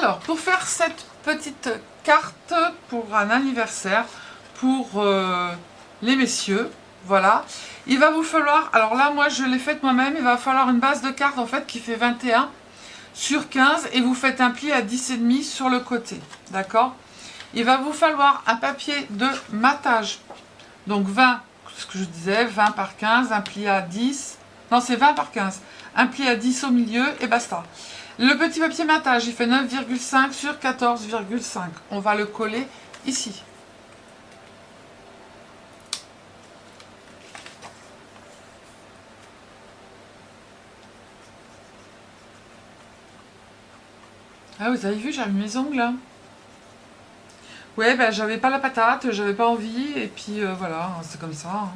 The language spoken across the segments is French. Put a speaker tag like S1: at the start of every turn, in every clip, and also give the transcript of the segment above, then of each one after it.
S1: Alors, pour faire cette petite carte pour un anniversaire, pour les messieurs, voilà, il va vous falloir, alors là, moi, je l'ai faite moi-même, il va falloir une base de carte, en fait, qui fait 21 sur 15, et vous faites un pli à 10,5 sur le côté, d'accord? Il va vous falloir un papier de matage, donc 20, ce que je disais, 20 par 15, un pli à 10, non, c'est 20 par 15, un pli à 10 au milieu, et basta. Le petit papier matage, il fait 9,5 sur 14,5. On va le coller ici. Ah, vous avez vu, j'avais mes ongles. Hein. Ouais, ben j'avais pas la patate, j'avais pas envie, et puis voilà, c'est comme ça. Hein.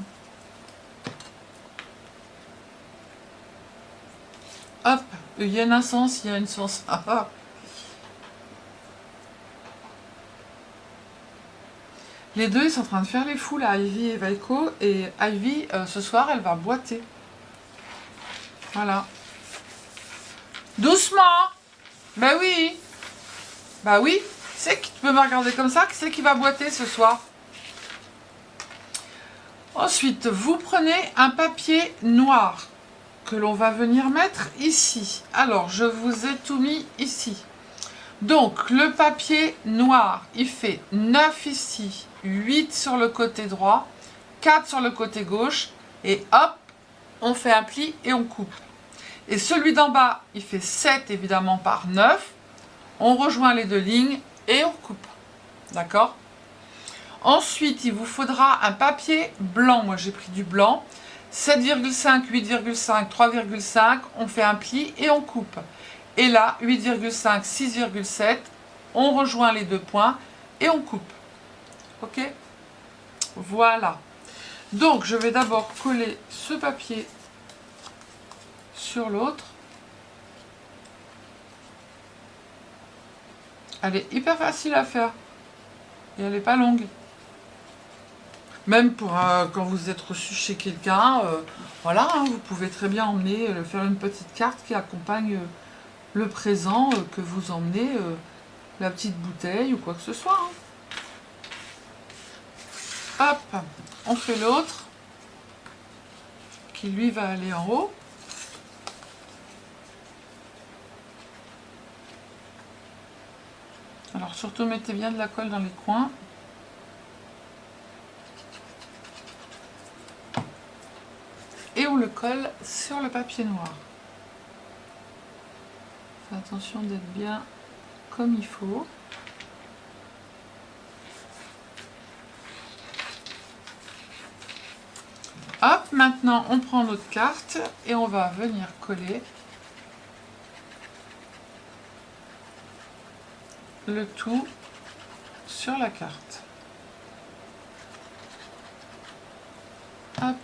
S1: Hop, il y a un sens, il y a une sens. Les deux, ils sont en train de faire les fous, là, Ivy et Vaiko. Et Ivy, ce soir, elle va boiter. Voilà. Doucement. Ben oui. Bah oui. C'est qui peut me regarder comme ça? Qui c'est qui va boiter ce soir? Ensuite, vous prenez un papier noir que l'on va venir mettre ici. Alors, je vous ai tout mis ici. Donc, le papier noir, il fait 9 ici, 8 sur le côté droit, 4 sur le côté gauche, et hop, on fait un pli et on coupe. Et celui d'en bas, il fait 7 évidemment par 9. On rejoint les deux lignes et on coupe. D'accord? Ensuite, il vous faudra un papier blanc. Moi, j'ai pris du blanc. 7,5, 8,5, 3,5. On fait un pli et on coupe. Et là, 8,5, 6,7. On rejoint les deux points et on coupe. Ok? Voilà. Donc, je vais d'abord coller ce papier sur l'autre. Elle est hyper facile à faire. Et elle n'est pas longue. Même pour quand vous êtes reçu chez quelqu'un, voilà, hein, vous pouvez très bien emmener, faire une petite carte qui accompagne le présent que vous emmenez, la petite bouteille ou quoi que ce soit. Hein. Hop, on fait l'autre, qui lui va aller en haut. Alors surtout mettez bien de la colle dans les coins. Et on le colle sur le papier noir. Faites attention d'être bien comme il faut. Hop, maintenant on prend notre carte et on va venir coller le tout sur la carte. Hop.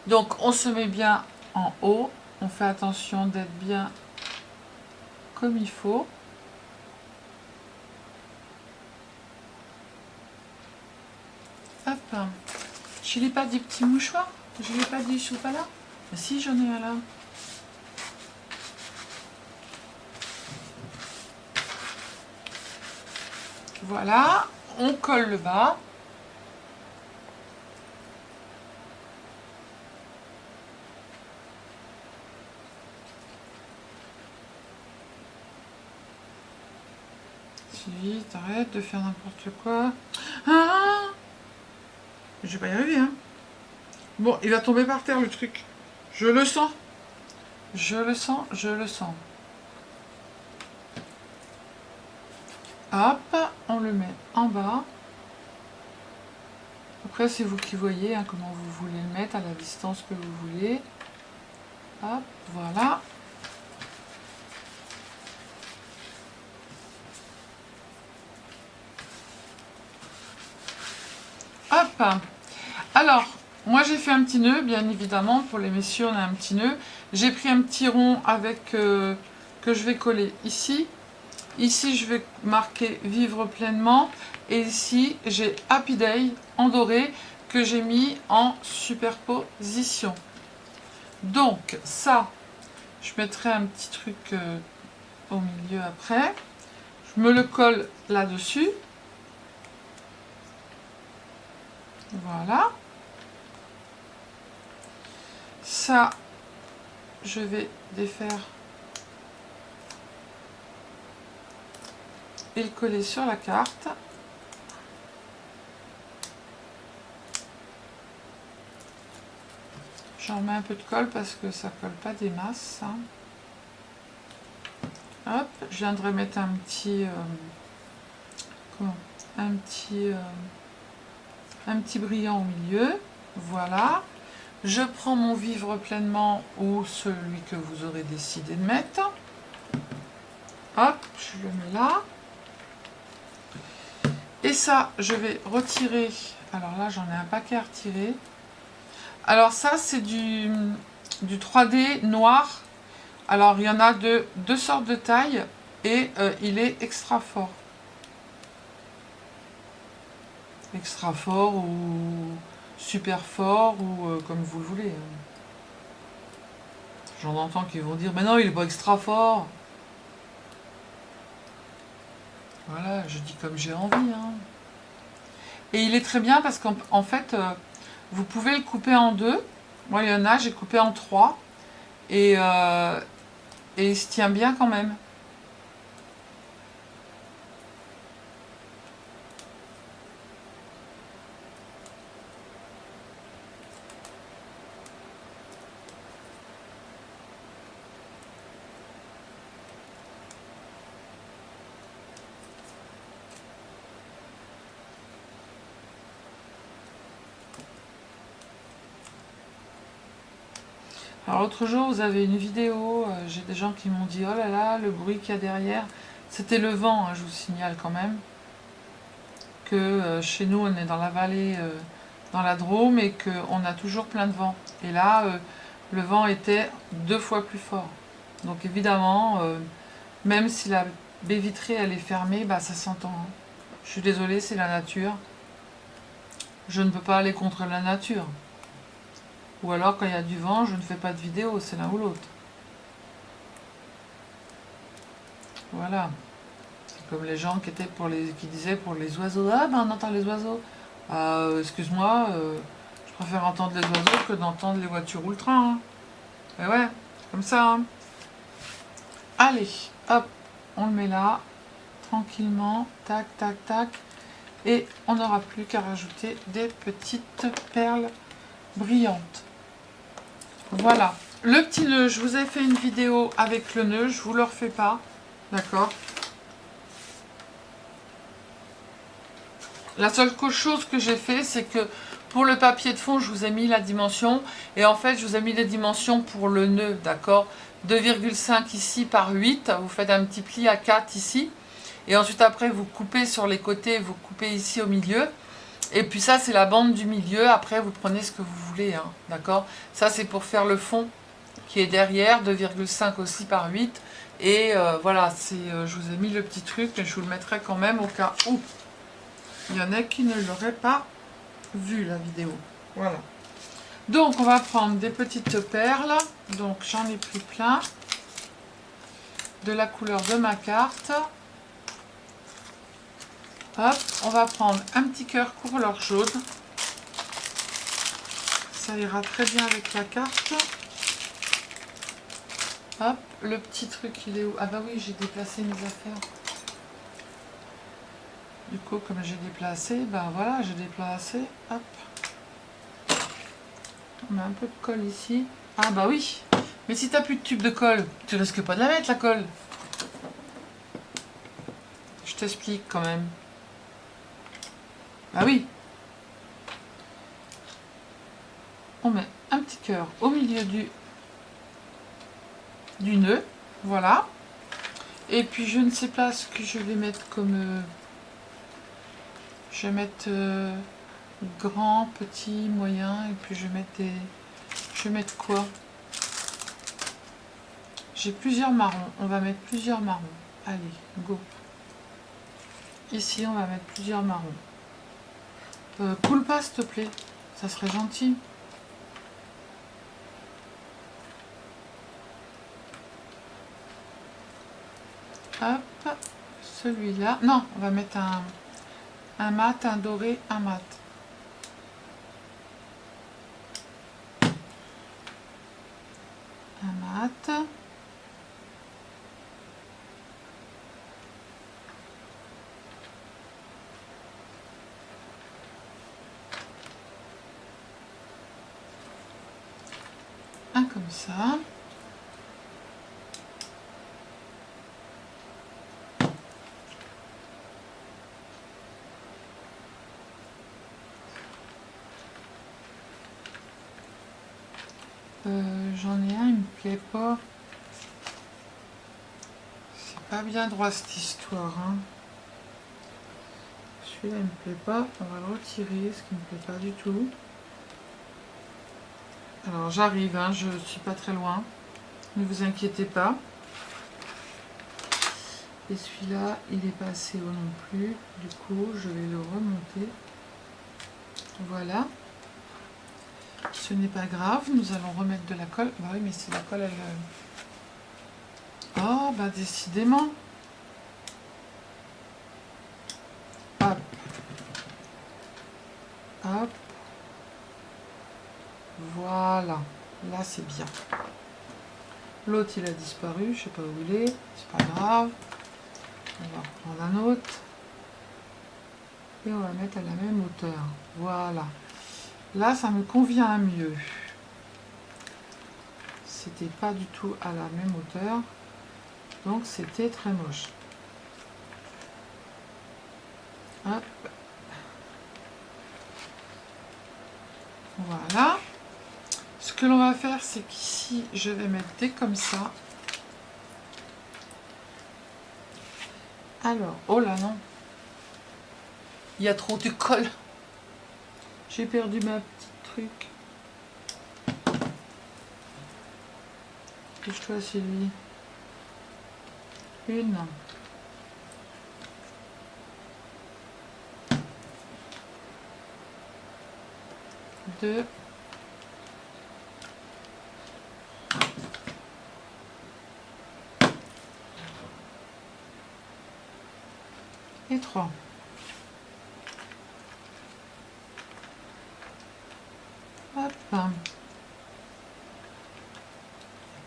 S1: Donc on se met bien en haut, on fait attention d'être bien comme il faut. Hop. Je n'ai pas dit petit mouchoir, je n'ai pas dit chocolat. Mais si, j'en ai un là. Voilà, on colle le bas. Vite, arrête de faire n'importe quoi. Ah, je vais pas y arriver, hein. Bon, il va tomber par terre le truc. Je le sens. Je le sens, je le sens. Hop, on le met en bas. Après, c'est vous qui voyez hein, comment vous voulez le mettre, à la distance que vous voulez. Hop, voilà. Hop. Alors, moi j'ai fait un petit nœud, bien évidemment. Pour les messieurs, on a un petit nœud. J'ai pris un petit rond avec que je vais coller ici. Ici, je vais marquer vivre pleinement. Et ici, j'ai Happy Day en doré que j'ai mis en superposition. Donc, ça, je mettrai un petit truc au milieu après. Je me le colle là-dessus. Voilà. Ça, je vais défaire et le coller sur la carte. J'en mets un peu de colle parce que ça colle pas des masses. Hein. Hop, je viendrai mettre un petit un petit brillant au milieu. Voilà. Je prends mon vivre pleinement ou celui que vous aurez décidé de mettre. Hop, je le mets là. Et ça, je vais retirer. Alors là, j'en ai un paquet à retirer. Alors ça, c'est du 3D noir. Alors, il y en a de deux sortes de tailles et il est extra fort. Extra fort ou super fort ou comme vous le voulez. J'en entends qui vont dire, mais non, il est pas extra fort. Voilà, je dis comme j'ai envie. Hein. Et il est très bien parce qu'en fait, vous pouvez le couper en deux. Moi, il y en a, j'ai coupé en trois. Et il se tient bien quand même. Alors l'autre jour, vous avez une vidéo, j'ai des gens qui m'ont dit « Oh là là, le bruit qu'il y a derrière ». C'était le vent, hein, je vous signale quand même. Que chez nous, on est dans la vallée, dans la Drôme, et qu'on a toujours plein de vent. Et là, le vent était 2 fois plus fort. Donc évidemment, même si la baie vitrée elle est fermée, bah, ça s'entend. Hein. Je suis désolée, c'est la nature. Je ne peux pas aller contre la nature. Ou alors, quand il y a du vent, je ne fais pas de vidéo, c'est l'un ou l'autre. Voilà. C'est comme les gens qui disaient pour les oiseaux. Ah ben on entend les oiseaux. Excuse-moi, je préfère entendre les oiseaux que d'entendre les voitures ou le train. Hein. Et ouais, comme ça. Hein. Allez, hop, on le met là, tranquillement, tac, tac, tac. Et on n'aura plus qu'à rajouter des petites perles brillantes. Voilà. Le petit nœud, je vous ai fait une vidéo avec le nœud, je vous le refais pas. D'accord. La seule chose que j'ai fait, c'est que pour le papier de fond, je vous ai mis la dimension. Et en fait, je vous ai mis les dimensions pour le nœud, d'accord. 2,5 ici par 8. Vous faites un petit pli à 4 ici. Et ensuite, après, vous coupez sur les côtés, vous coupez ici au milieu. Et puis ça, c'est la bande du milieu. Après, vous prenez ce que vous voulez, hein, d'accord. Ça, c'est pour faire le fond qui est derrière, 2,5 aussi par 8. Et voilà, je vous ai mis le petit truc, mais je vous le mettrai quand même au cas où. Il y en a qui ne l'auraient pas vu, la vidéo. Voilà. Donc, on va prendre des petites perles. Donc, j'en ai pris plein. De la couleur de ma carte. Hop, on va prendre un petit cœur couleur jaune. Ça ira très bien avec la carte. Hop, le petit truc, il est où? Ah bah oui, j'ai déplacé mes affaires. Du coup, comme j'ai déplacé, ben voilà, j'ai déplacé. Hop. On met un peu de colle ici. Ah bah oui. Mais si t'as plus de tube de colle, tu risques pas de la mettre, la colle. Je t'explique quand même. Ah oui. On met un petit cœur au milieu du nœud. Voilà. Et puis je ne sais pas ce que je vais mettre comme... je vais mettre grand, petit, moyen. Et puis je vais mettre des... je vais mettre quoi? J'ai plusieurs marrons. On va mettre plusieurs marrons. Allez, go. Ici, on va mettre plusieurs marrons. Coule pas, s'il te plaît. Ça serait gentil. Hop, celui-là. Non, on va mettre un mat, un doré, un mat. Un mat. Un comme ça. J'en ai un, il me plaît pas. C'est pas bien droit cette histoire. Hein. Celui-là, il me plaît pas. On va le retirer, ce qui me plaît pas du tout. Alors j'arrive, hein, je suis pas très loin. Ne vous inquiétez pas. Et celui-là, il n'est pas assez haut non plus. Du coup, je vais le remonter. Voilà. Ce n'est pas grave, nous allons remettre de la colle. Bah oui, mais c'est la colle, elle... Oh, bah décidément. Hop. Hop. Voilà. Là, c'est bien. L'autre, il a disparu. Je sais pas où il est. C'est pas grave. On va reprendre un autre. Et on va mettre à la même hauteur. Voilà. Là, ça me convient mieux. C'était pas du tout à la même hauteur. Donc, c'était très moche. Hop. Voilà. Ce que l'on va faire, c'est qu'ici, je vais mettre des comme ça. Alors, oh là non. Il y a trop de colle. J'ai perdu ma petite truc. Touche-toi, Sylvie. Une. Deux. Et trois. Hop.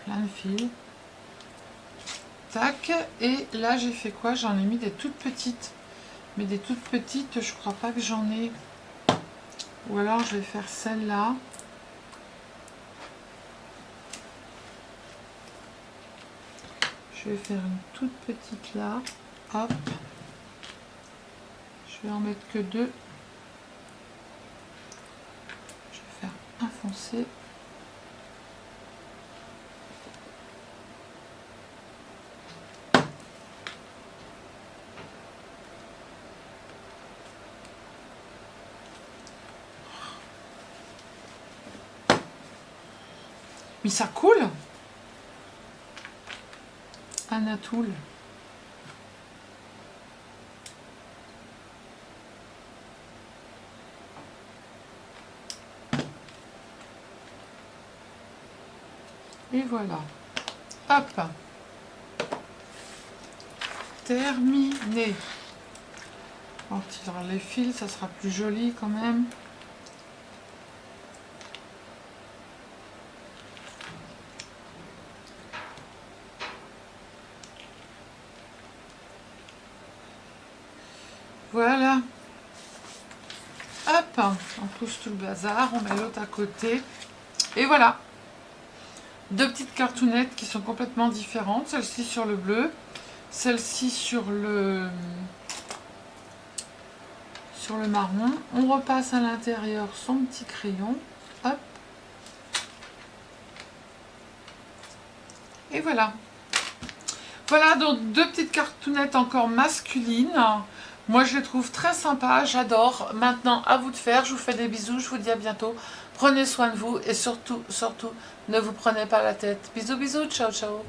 S1: Plein de fils. Tac. Et là, j'ai fait quoi? J'en ai mis des toutes petites. Mais des toutes petites, je crois pas que j'en ai. Ou alors, je vais faire celle-là. Je vais faire une toute petite là. Hop. Je vais en mettre que deux. Je vais faire un foncé. Mais ça coule. Anatoule. Et voilà. Hop. Terminé. On retirera les fils, ça sera plus joli quand même. Voilà. Hop, on pousse tout le bazar, on met l'autre à côté. Et voilà. Deux petites cartounettes qui sont complètement différentes. Celle-ci sur le bleu, celle-ci sur le marron. On repasse à l'intérieur son petit crayon. Hop. Et voilà. Voilà donc deux petites cartounettes encore masculines. Moi je les trouve très sympas, j'adore. Maintenant à vous de faire, je vous fais des bisous, je vous dis à bientôt. Prenez soin de vous et surtout, surtout, ne vous prenez pas la tête. Bisous, bisous, ciao, ciao.